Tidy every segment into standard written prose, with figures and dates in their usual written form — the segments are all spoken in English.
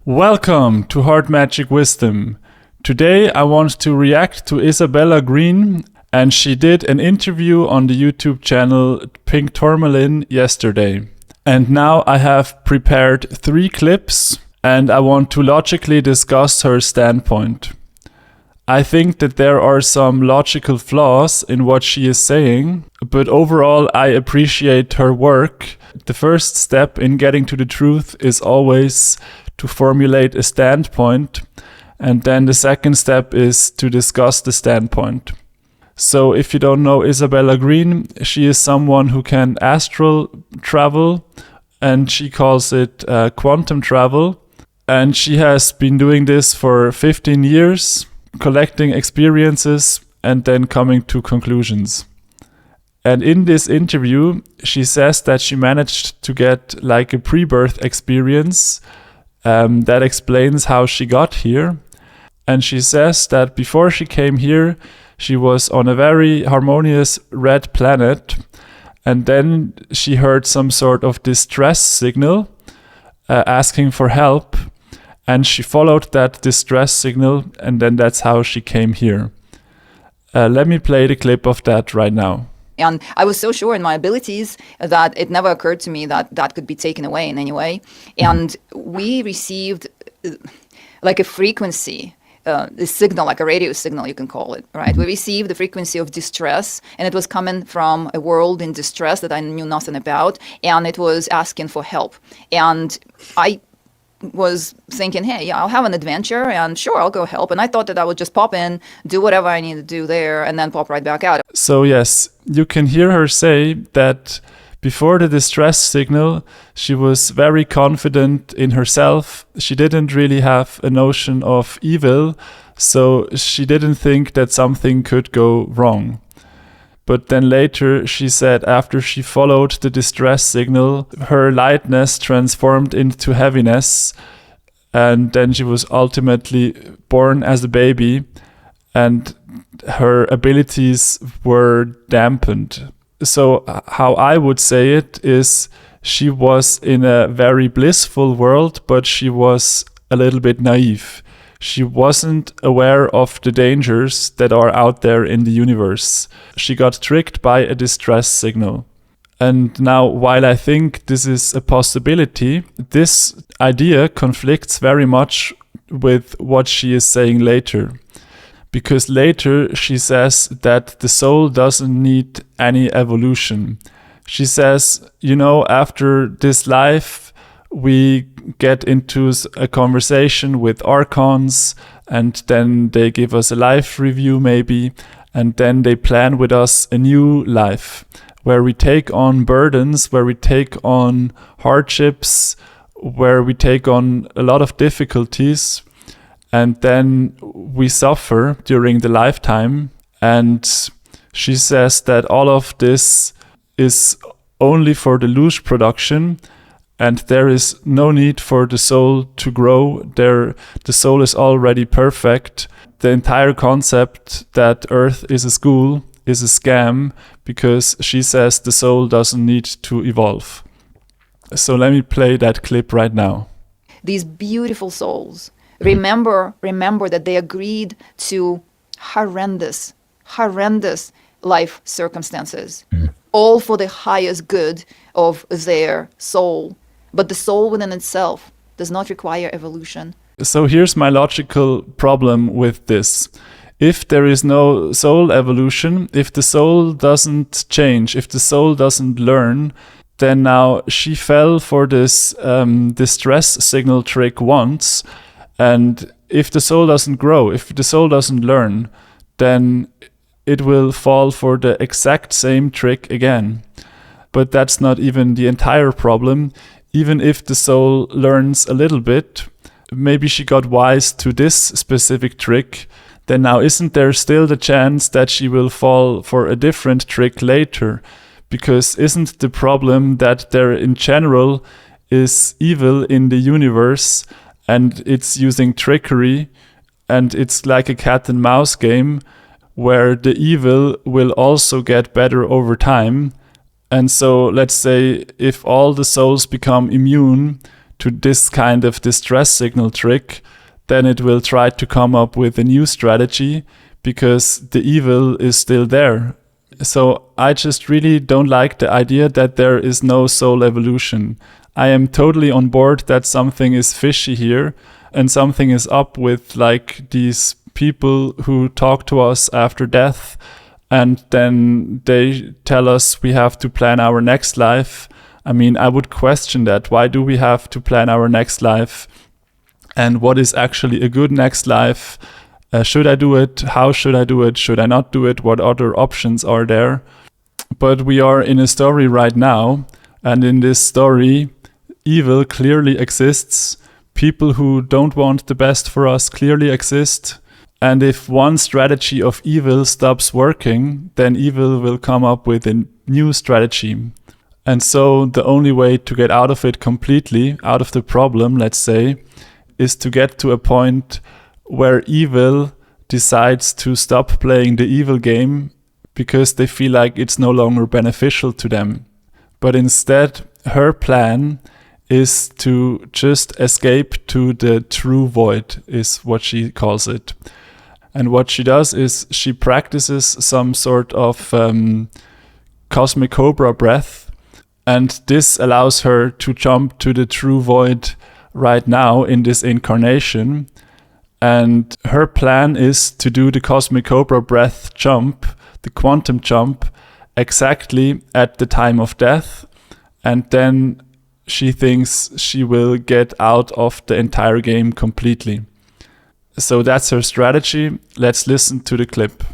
Welcome to Heart Magic Wisdom. Today I want to react to Isabella Greene, and she did an interview on the YouTube channel Pink Tourmaline yesterday. And now I have prepared 3 clips and I want to logically discuss her standpoint. I think that there are some logical flaws in what she is saying, but overall I appreciate her work. The first step in getting to the truth is always to formulate a standpoint, and then the second step is to discuss the standpoint. So if you don't know Isabella Greene, she is someone who can astral travel, and she calls it quantum travel, and she has been doing this for 15 years, collecting experiences and then coming to conclusions. And in this interview, she says that she managed to get like a pre-birth experience that explains how she got here. And she says that before she came here, she was on a very harmonious red planet. And then she heard some sort of distress signal asking for help. And she followed that distress signal, and then that's how she came here. Let me play the clip of that right now. And I was so sure in my abilities that it never occurred to me that that could be taken away in any way. And we received like a frequency, a signal, like a radio signal, you can call it, right? We received the frequency of distress, and it was coming from a world in distress that I knew nothing about, and it was asking for help. And I was thinking, hey, yeah, I'll have an adventure and sure, I'll go help. And I thought that I would just pop in, do whatever I need to do there, and then pop right back out. So yes, you can hear her say that before the distress signal, she was very confident in herself. She didn't really have a notion of evil, so she didn't think that something could go wrong. But then later she said after she followed the distress signal, her lightness transformed into heaviness, and then she was ultimately born as a baby and her abilities were dampened. So how I would say it is she was in a very blissful world, but she was a little bit naive. She wasn't aware of the dangers that are out there in the universe. She got tricked by a distress signal. And now, while I think this is a possibility, this idea conflicts very much with what she is saying later. Because later she says that the soul doesn't need any evolution. She says, after this life, we get into a conversation with archons, and then they give us a life review maybe, and then they plan with us a new life where we take on burdens, where we take on hardships, where we take on a lot of difficulties, and then we suffer during the lifetime. And she says that all of this is only for the luge production, and there is no need for the soul to grow. The soul is already perfect. The entire concept that Earth is a school is a scam, because she says the soul doesn't need to evolve. So let me play that clip right now. These beautiful souls, remember that they agreed to horrendous life circumstances, all for the highest good of their soul. But the soul within itself does not require evolution. So here's my logical problem with this. If there is no soul evolution, if the soul doesn't change, if the soul doesn't learn, then now she fell for this distress signal trick once. And if the soul doesn't grow, if the soul doesn't learn, then it will fall for the exact same trick again. But that's not even the entire problem. Even if the soul learns a little bit, maybe she got wise to this specific trick, then now isn't there still the chance that she will fall for a different trick later? Because isn't the problem that there in general is evil in the universe, and it's using trickery, and it's like a cat and mouse game where the evil will also get better over time. And so let's say if all the souls become immune to this kind of distress signal trick, then it will try to come up with a new strategy because the evil is still there. So I just really don't like the idea that there is no soul evolution. I am totally on board that something is fishy here and something is up with like these people who talk to us after death and then they tell us we have to plan our next life. I mean, I would question that. Why do we have to plan our next life? And what is actually a good next life? Should I do it? How should I do it? Should I not do it? What other options are there? But we are in a story right now, and in this story, evil clearly exists. People who don't want the best for us clearly exist. And if one strategy of evil stops working, then evil will come up with a new strategy. And so the only way to get out of it completely, out of the problem, let's say, is to get to a point where evil decides to stop playing the evil game because they feel like it's no longer beneficial to them. But instead, her plan is to just escape to the true void, is what she calls it. And what she does is she practices some sort of cosmic cobra breath, and this allows her to jump to the true void right now in this incarnation. And her plan is to do the cosmic cobra breath jump, the quantum jump, exactly at the time of death. And then she thinks she will get out of the entire game completely. So that's her strategy. Let's listen to the clip.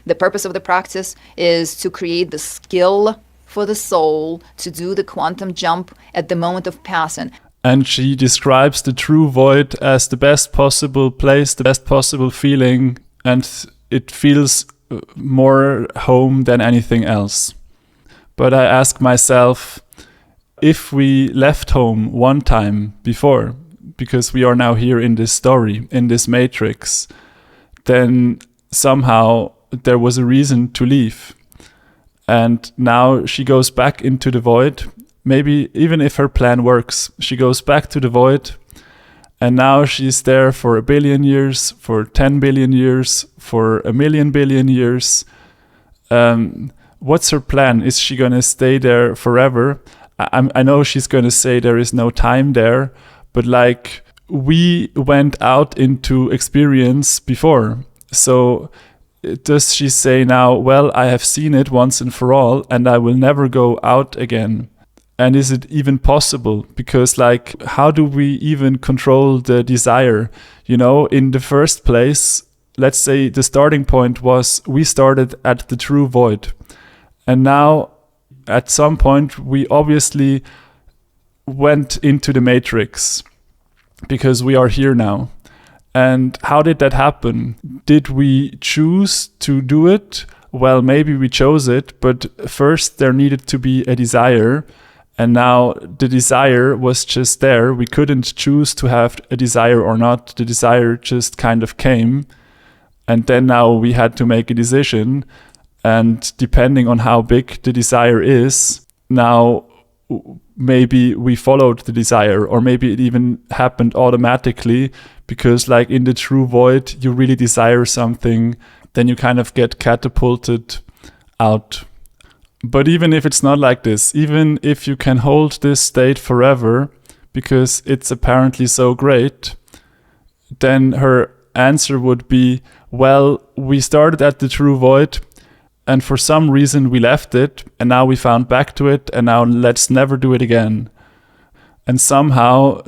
The purpose of the practice is to create the skill for the soul to do the quantum jump at the moment of passing. And she describes the true void as the best possible place, the best possible feeling, and it feels more home than anything else. But I ask myself, if we left home one time before, because we are now here in this story, in this matrix, then somehow there was a reason to leave. And now she goes back into the void. Maybe even if her plan works, she goes back to the void, and now she's there for 1 billion years, for 10 billion years, for 1 billion years. What's her plan? Is she going to stay there forever? I know she's going to say there is no time there, but like we went out into experience before. So does she say now, well, I have seen it once and for all, and I will never go out again? And is it even possible? Because like, how do we even control the desire? You know, in the first place, let's say the starting point was we started at the true void. And now at some point, we obviously went into the matrix because we are here now. And how did that happen? Did we choose to do it? Well, maybe we chose it, but first there needed to be a desire. And now the desire was just there. We couldn't choose to have a desire or not. The desire just kind of came. And then now we had to make a decision. And depending on how big the desire is, now maybe we followed the desire, or maybe it even happened automatically because like in the true void, you really desire something, then you kind of get catapulted out. But even if it's not like this, even if you can hold this state forever, because it's apparently so great, then her answer would be, well, we started at the true void, and for some reason we left it, and now we found back to it, and now let's never do it again. And somehow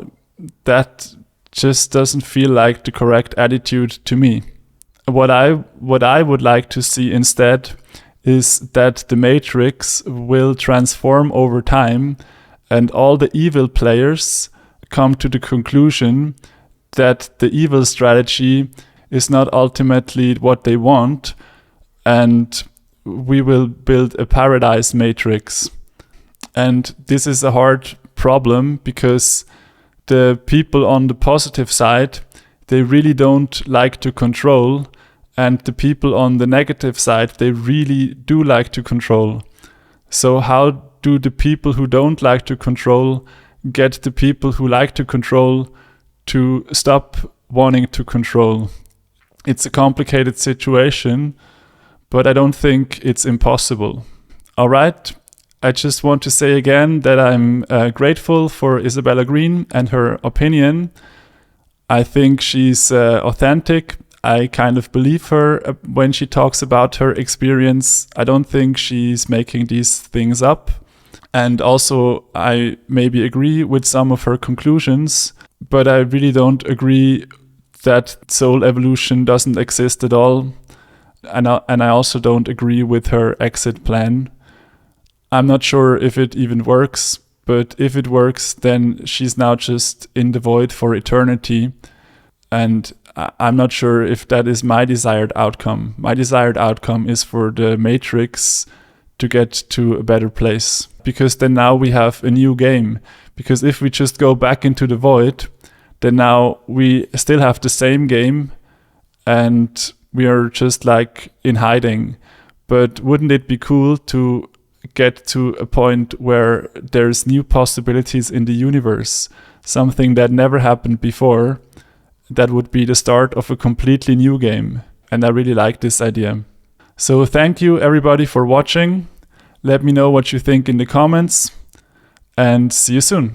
that just doesn't feel like the correct attitude to me. What I would like to see instead is that the Matrix will transform over time, and all the evil players come to the conclusion that the evil strategy is not ultimately what they want, and we will build a paradise matrix. And this is a hard problem because the people on the positive side, they really don't like to control, and the people on the negative side, they really do like to control. So how do the people who don't like to control get the people who like to control to stop wanting to control. It's a complicated situation, but I don't think it's impossible. All right, I just want to say again that I'm grateful for Isabella Greene and her opinion. I think she's authentic. I kind of believe her when she talks about her experience. I don't think she's making these things up. And also, I maybe agree with some of her conclusions, but I really don't agree that soul evolution doesn't exist at all. And I also don't agree with her exit plan. I'm not sure if it even works, but if it works, then she's now just in the void for eternity. And I'm not sure if that is my desired outcome. My desired outcome is for the Matrix to get to a better place. Because then now we have a new game. Because if we just go back into the void, then now we still have the same game and we are just like in hiding. But wouldn't it be cool to get to a point where there's new possibilities in the universe? Something that never happened before. That would be the start of a completely new game. And I really like this idea. So thank you everybody for watching. Let me know what you think in the comments. And see you soon.